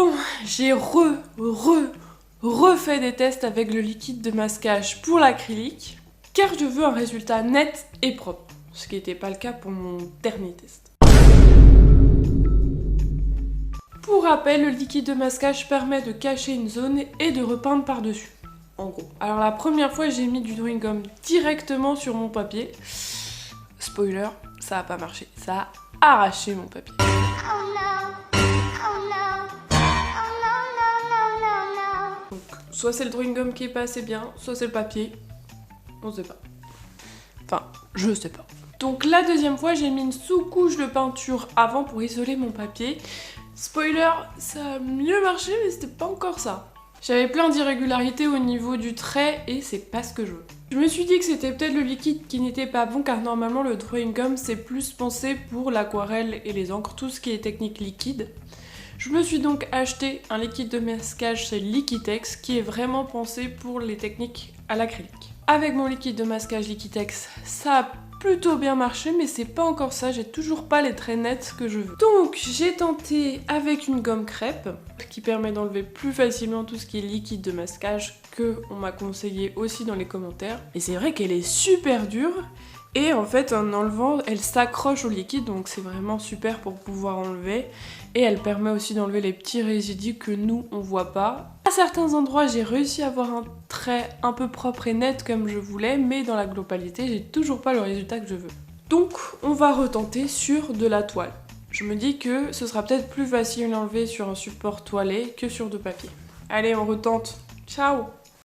Bon, j'ai refait des tests avec le liquide de masquage pour l'acrylique, car je veux un résultat net et propre, ce qui n'était pas le cas pour mon dernier test. Pour rappel, le liquide de masquage permet de cacher une zone et de repeindre par-dessus, en gros. Alors la première fois, j'ai mis du drawing gum directement sur mon papier. Spoiler, ça a pas marché, ça a arraché mon papier. Donc, soit c'est le drawing gum qui est pas assez bien, soit c'est le papier, on sait pas. Enfin, je sais pas. Donc la deuxième fois, j'ai mis une sous-couche de peinture avant pour isoler mon papier. Spoiler, ça a mieux marché, mais c'était pas encore ça. J'avais plein d'irrégularités au niveau du trait et c'est pas ce que je veux. Je me suis dit que c'était peut-être le liquide qui n'était pas bon, car normalement le drawing gum c'est plus pensé pour l'aquarelle et les encres, tout ce qui est technique liquide. Je me suis donc acheté un liquide de masquage chez Liquitex qui est vraiment pensé pour les techniques à l'acrylique. Avec mon liquide de masquage Liquitex, ça a plutôt bien marché, mais c'est pas encore ça, j'ai toujours pas les traits nets que je veux. Donc j'ai tenté avec une gomme crêpe qui permet d'enlever plus facilement tout ce qui est liquide de masquage, que on m'a conseillé aussi dans les commentaires. Et c'est vrai qu'elle est super dure, et en fait en enlevant elle s'accroche au liquide, donc c'est vraiment super pour pouvoir enlever. Et elle permet aussi d'enlever les petits résidus que nous on voit pas. À certains endroits j'ai réussi à avoir un trait un peu propre et net comme je voulais, mais dans la globalité j'ai toujours pas le résultat que je veux. Donc on va retenter sur de la toile. Je me dis que ce sera peut-être plus facile d'enlever sur un support toilé que sur de papier. Allez, on retente. Ciao!